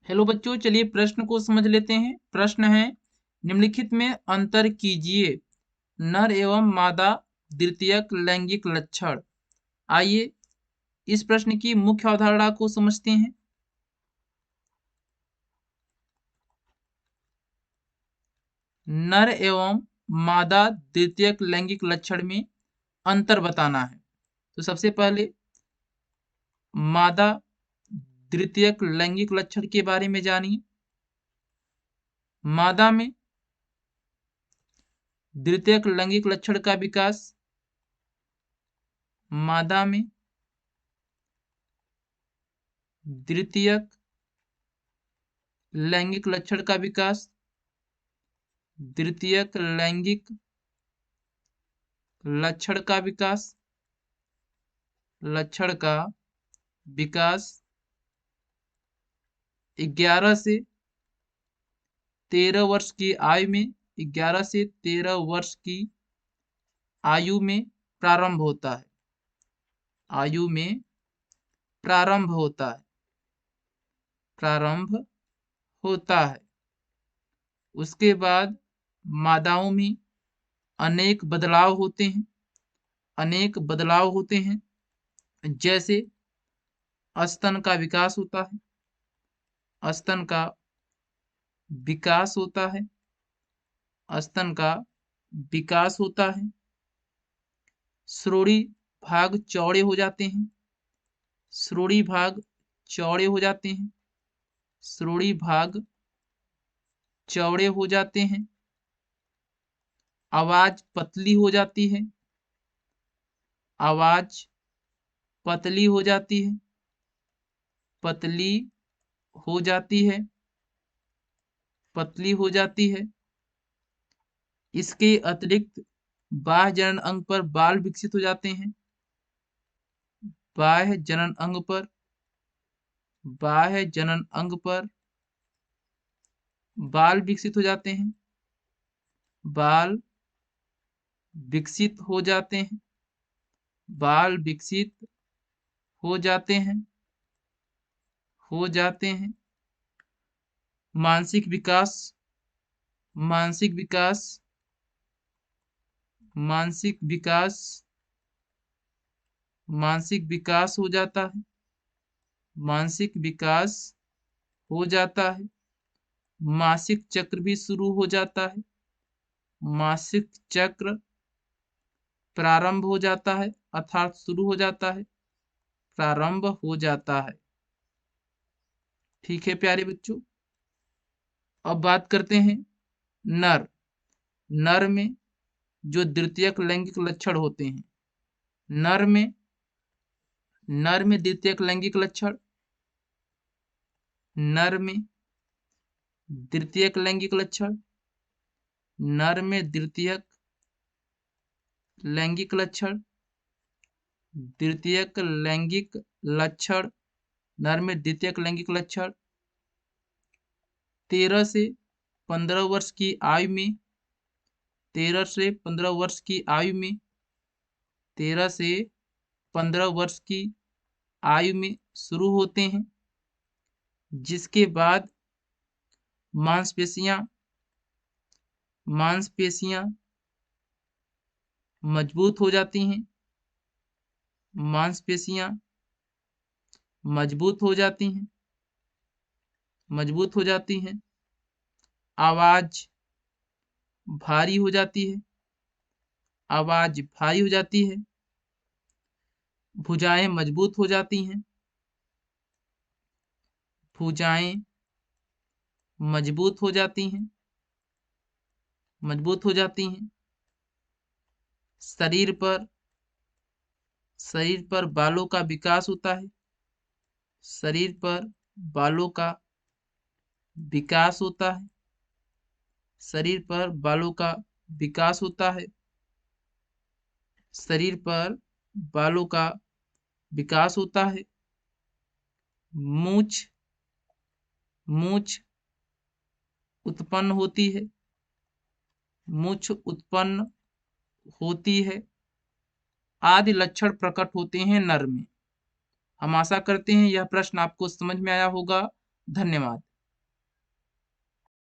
Hello बच्चों, चलिए प्रश्न को समझ लेते हैं। प्रश्न है, निम्नलिखित में अंतर कीजिए। नर एवं मादा द्वितीयक लैंगिक लक्षण। आइए इस प्रश्न की मुख्य अवधारणा को समझते हैं। नर एवं मादा द्वितीयक लैंगिक लक्षण में अंतर बताना है। तो सबसे पहले मादा द्वितीयक लैंगिक लक्षण के बारे में जानिए। मादा में द्वितीयक लैंगिक लक्षण का विकास, मादा में द्वितीयक लैंगिक लक्षण का विकास, द्वितीयक लैंगिक लक्षण का विकास, लक्षण का विकास 11 से 13 वर्ष की आयु में, 11 से 13 वर्ष की आयु में प्रारंभ होता है। आयु में प्रारंभ होता है, प्रारंभ होता है। उसके बाद मादाओं में अनेक बदलाव होते हैं, अनेक बदलाव होते हैं। जैसे स्तन का विकास होता है, स्तन का विकास होता है, स्तन का विकास होता है। श्रोणि भाग चौड़े हो जाते हैं, श्रोणि भाग चौड़े हो जाते हैं, श्रोणि भाग चौड़े हो जाते हैं। आवाज पतली हो जाती है, आवाज पतली हो जाती है, पतली हो जाती है, पतली हो जाती है। इसके अतिरिक्त बाह्य जनन अंग पर बाल विकसित हो जाते हैं, बाह्य जनन अंग पर, बाह्य जनन अंग पर बाल विकसित हो जाते हैं, बाल विकसित हो जाते हैं, बाल विकसित हो जाते हैं, हो जाते हैं। मानसिक विकास, मानसिक विकास, मानसिक विकास, मानसिक विकास हो जाता है, मानसिक विकास हो जाता है। मासिक चक्र भी शुरू हो जाता है, मासिक चक्र प्रारंभ हो जाता है, अर्थात शुरू हो जाता है, प्रारंभ हो जाता है। ठीक है प्यारे बच्चों, अब बात करते हैं नर। नर में जो द्वितीयक लैंगिक लक्षण होते हैं, नर में, नर में द्वितीयक लैंगिक लक्षण, नर में द्वितीयक लैंगिक लक्षण, नर में द्वितीयक लैंगिक लक्षण, द्वितीयक लैंगिक लक्षण, नर में द्वितीयक लैंगिक लक्षण 13 से 15 वर्ष की आयु में, 13 से 15 वर्ष की आयु में, 13 से 15 वर्ष की आयु में शुरू होते हैं। जिसके बाद मांसपेशियां, मांसपेशियां मजबूत हो जाती हैं, मांसपेशियां मजबूत हो जाती हैं, मजबूत हो जाती हैं। आवाज भारी हो जाती है, आवाज भारी हो जाती है। भुजाएं मजबूत हो जाती हैं, भुजाएं मजबूत हो जाती हैं, मजबूत हो जाती हैं। शरीर पर, शरीर पर बालों का विकास होता है, शरीर पर बालों का विकास होता है, शरीर पर बालों का विकास होता है, शरीर पर बालों का विकास होता है। मूछ, मूछ उत्पन्न होती है, मूछ उत्पन्न होती है आदि लक्षण प्रकट होते हैं नर में। हम आशा करते हैं यह प्रश्न आपको समझ में आया होगा। धन्यवाद।